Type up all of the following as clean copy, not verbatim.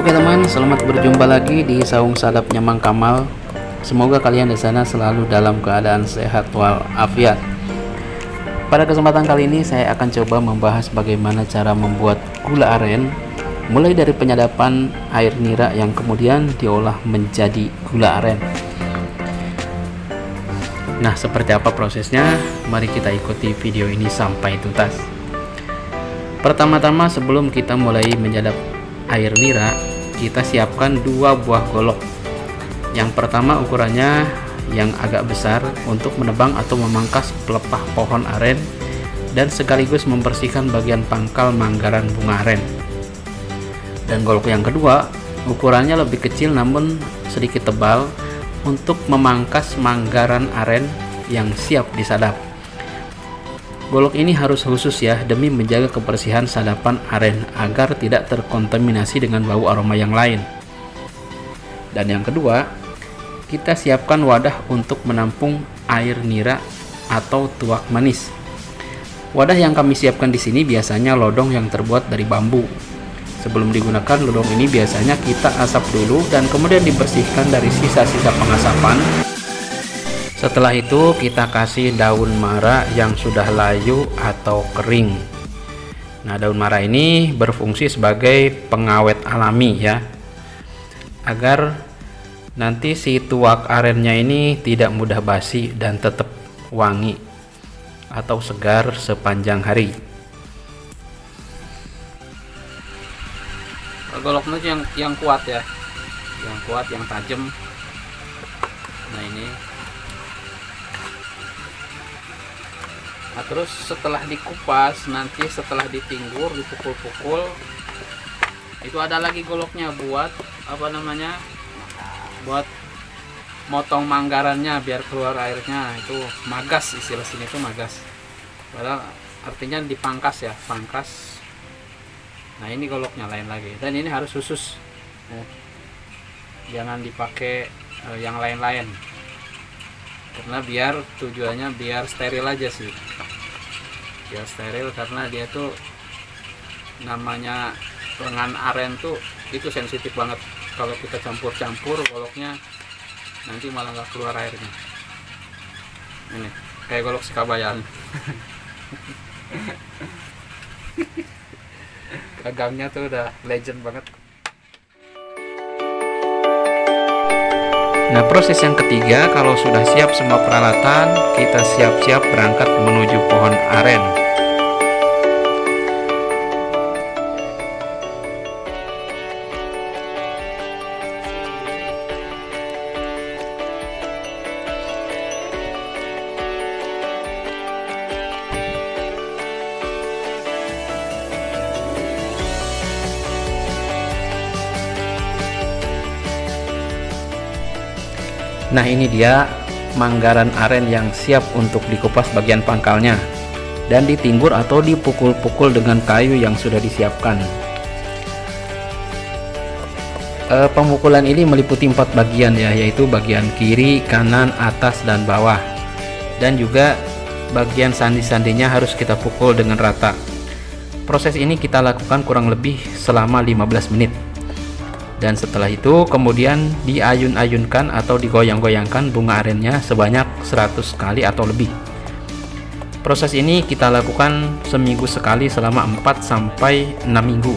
Oke teman, selamat berjumpa lagi di Saung Sadapnya Mang Kamal. Semoga kalian di sana selalu dalam keadaan sehat walafiat. Pada kesempatan kali ini saya akan coba membahas bagaimana cara membuat gula aren, mulai dari penyadapan air nira yang kemudian diolah menjadi gula aren. Nah, seperti apa prosesnya? Mari kita ikuti video ini sampai tuntas. Pertama-tama sebelum kita mulai menyadap air nira, kita siapkan 2 buah golok. Yang pertama ukurannya yang agak besar untuk menebang atau memangkas pelepah pohon aren dan sekaligus membersihkan bagian pangkal manggaran bunga aren. Dan golok yang kedua ukurannya lebih kecil namun sedikit tebal untuk memangkas manggaran aren yang siap disadap. Golok ini harus khusus ya, demi menjaga kebersihan sadapan aren agar tidak terkontaminasi dengan bau aroma yang lain. Dan yang kedua, kita siapkan wadah untuk menampung air nira atau tuak manis. Wadah yang kami siapkan di sini biasanya lodong yang terbuat dari bambu. Sebelum digunakan lodong ini biasanya kita asap dulu dan kemudian dibersihkan dari sisa-sisa pengasapan. Setelah itu kita kasih daun mara yang sudah layu atau kering. Nah, daun mara ini berfungsi sebagai pengawet alami ya, agar nanti si tuak arennya ini tidak mudah basi dan tetap wangi atau segar sepanjang hari. Goloknya yang kuat ya, yang kuat, yang tajam. Nah ini. Nah, terus setelah dikupas, nanti setelah ditinggur, dipukul-pukul, itu ada lagi goloknya buat apa namanya, buat motong manggarannya biar keluar airnya. Itu magas, istilah sini itu magas, padahal artinya dipangkas ya, pangkas. Nah ini goloknya lain lagi, dan ini harus khusus ya. Jangan dipakai yang lain-lain, karena biar tujuannya biar steril aja sih, biar steril, karena dia tuh namanya lengan aren tuh itu sensitif banget. Kalau kita campur-campur goloknya nanti malah nggak keluar airnya. Ini kayak golok Sekabayan. Gagangnya tuh udah legend banget. Nah, proses yang ketiga, kalau sudah siap semua peralatan, kita siap-siap berangkat menuju pohon aren. Nah ini dia manggaran aren yang siap untuk dikupas bagian pangkalnya dan ditinggur atau dipukul-pukul dengan kayu yang sudah disiapkan. Pemukulan ini meliputi 4 bagian ya, yaitu bagian kiri, kanan, atas, dan bawah. Dan juga bagian sandi-sandinya harus kita pukul dengan rata. Proses ini kita lakukan kurang lebih selama 15 menit. Dan setelah itu kemudian diayun-ayunkan atau digoyang-goyangkan bunga arennya sebanyak 100 kali atau lebih. Proses ini kita lakukan seminggu sekali selama 4 sampai 6 minggu.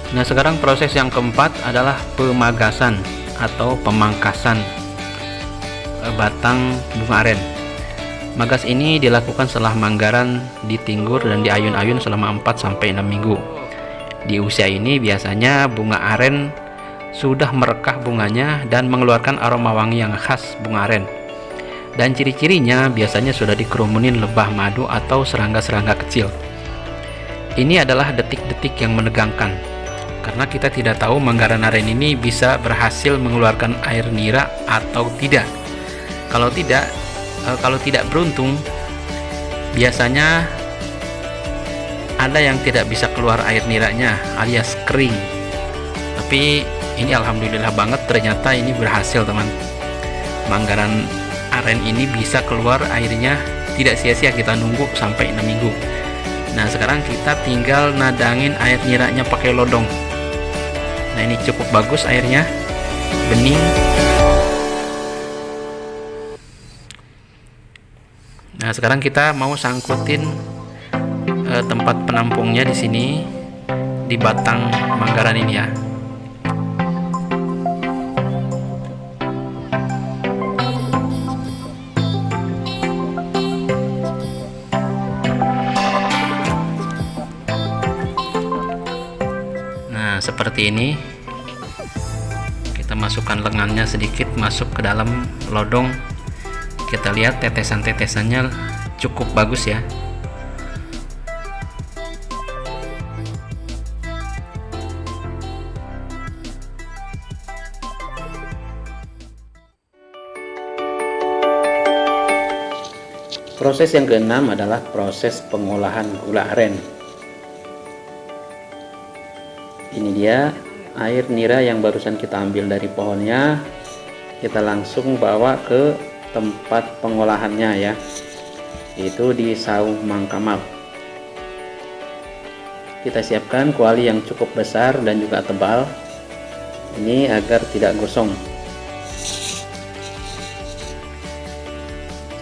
Nah, sekarang proses yang keempat adalah pemagasan atau pemangkasan batang bunga aren. Magas ini dilakukan setelah manggaran ditinggur dan diayun-ayun selama 4 sampai 6 minggu. Di usia ini biasanya bunga aren sudah merekah bunganya dan mengeluarkan aroma wangi yang khas bunga aren. Dan ciri-cirinya biasanya sudah dikerumunin lebah madu atau serangga-serangga kecil. Ini adalah detik-detik yang menegangkan. karena kita tidak tahu Manggaran aren ini bisa berhasil mengeluarkan air nira atau tidak. Kalau tidak beruntung, biasanya ada yang tidak bisa keluar air niranya alias kering. Tapi ini alhamdulillah banget, ternyata ini berhasil teman. Manggaran aren ini bisa keluar airnya, tidak sia-sia kita nunggu sampai 6 minggu. Nah sekarang kita tinggal nadangin air niranya pakai lodong. Nah ini cukup bagus airnya, bening. Nah sekarang kita mau sangkutin tempat penampungnya di sini, di batang manggaran ini ya. Nah seperti ini, kita masukkan lengannya sedikit masuk ke dalam lodong. Kita lihat tetesan-tetesannya cukup bagus ya. Proses yang keenam adalah proses pengolahan gula aren. Ini dia air nira yang barusan kita ambil dari pohonnya, kita langsung bawa ke tempat pengolahannya ya, yaitu di Saung Mang Kamal. Kita siapkan kuali yang cukup besar dan juga tebal, ini agar tidak gosong.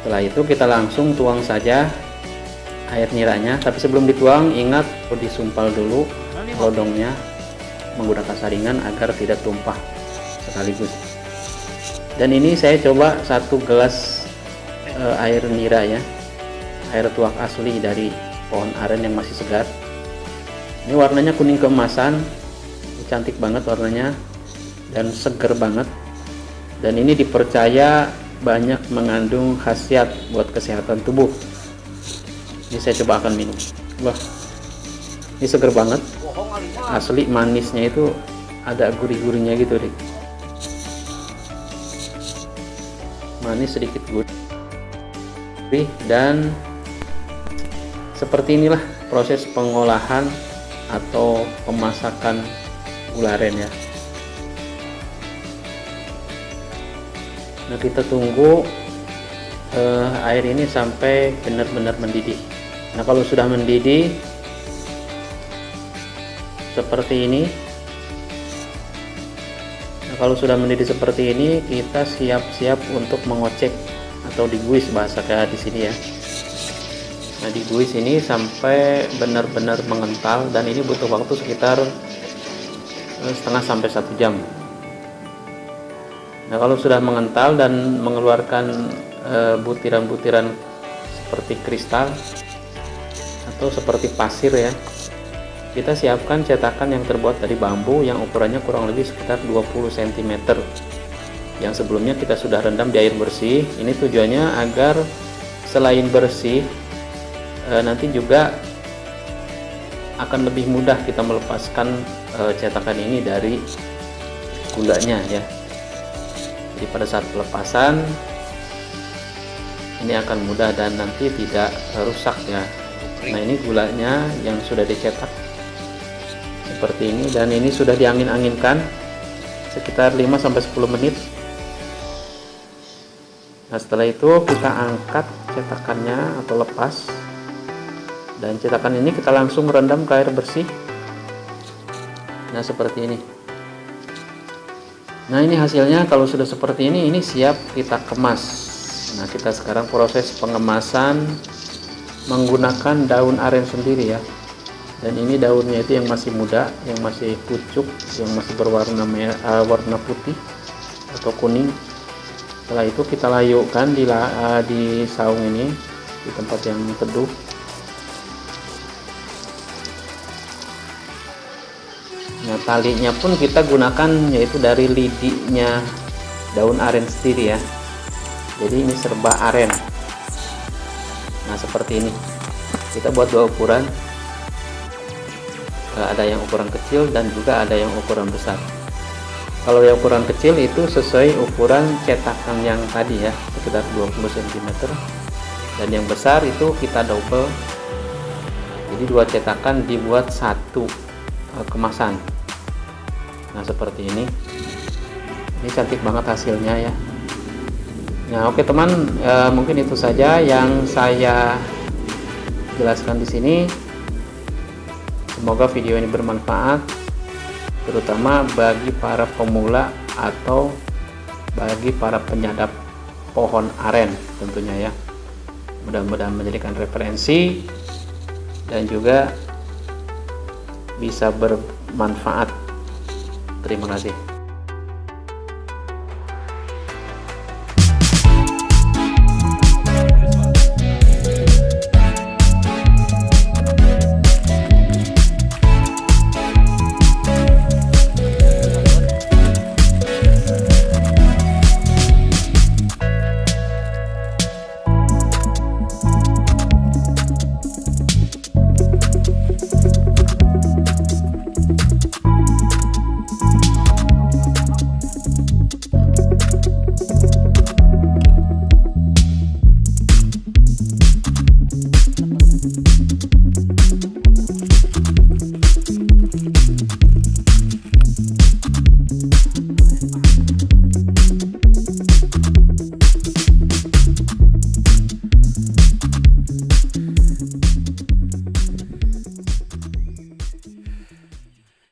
Setelah itu kita langsung tuang saja air niranya, tapi sebelum dituang ingat disumpal dulu lodongnya menggunakan saringan agar tidak tumpah sekaligus. Dan ini saya coba 1 gelas air nira ya, air tuak asli dari pohon aren yang masih segar. Ini warnanya kuning keemasan, cantik banget warnanya dan seger banget. Dan ini dipercaya banyak mengandung khasiat buat kesehatan tubuh. Ini saya coba akan minum. Wah, ini seger banget, asli. Manisnya itu ada gurih-gurihnya gitu deh, manis sedikit gurih. Dan seperti inilah proses pengolahan atau pemasakan gula aren ya. Nah kita tunggu air ini sampai benar-benar mendidih. Nah kalau sudah mendidih seperti ini, kalau sudah mendidih seperti ini, kita siap-siap untuk mengocek atau diguis bahasa kayak di sini ya. Nah, diguis ini sampai benar-benar mengental, dan ini butuh waktu sekitar setengah sampai 1 jam. Nah, kalau sudah mengental dan mengeluarkan butiran-butiran seperti kristal atau seperti pasir ya, kita siapkan cetakan yang terbuat dari bambu yang ukurannya kurang lebih sekitar 20 cm yang sebelumnya kita sudah rendam di air bersih. Ini tujuannya agar selain bersih, nanti juga akan lebih mudah kita melepaskan cetakan ini dari gulanya ya. Jadi pada saat pelepasan ini akan mudah dan nanti tidak rusak ya. Nah ini gulanya yang sudah dicetak seperti ini, dan ini sudah diangin-anginkan sekitar 5-10 menit. Nah setelah itu kita angkat cetakannya atau lepas, dan cetakan ini kita langsung rendam ke air bersih. Nah seperti ini. Nah ini hasilnya. Kalau sudah seperti ini siap kita kemas. Nah kita sekarang proses pengemasan menggunakan daun aren sendiri ya. Dan ini daunnya itu yang masih muda, yang masih pucuk, yang masih berwarna warna putih atau kuning. Setelah itu kita layukkan di saung ini, di tempat yang teduh. Nah talinya pun kita gunakan yaitu dari lidinya daun aren sendiri ya. Jadi ini serba aren. Nah seperti ini. Kita buat 2 ukuran. ada yang ukuran kecil dan juga ada yang ukuran besar. Kalau yang ukuran kecil itu sesuai ukuran cetakan yang tadi ya, sekitar 20 cm, dan yang besar itu kita double, jadi 2 cetakan dibuat 1 kemasan. Nah seperti ini cantik banget hasilnya ya. Nah oke teman, mungkin itu saja yang saya jelaskan di sini. Semoga video ini bermanfaat, terutama bagi para pemula atau bagi para penyadap pohon aren tentunya ya. Mudah-mudahan menjadikan referensi dan juga bisa bermanfaat. Terima kasih.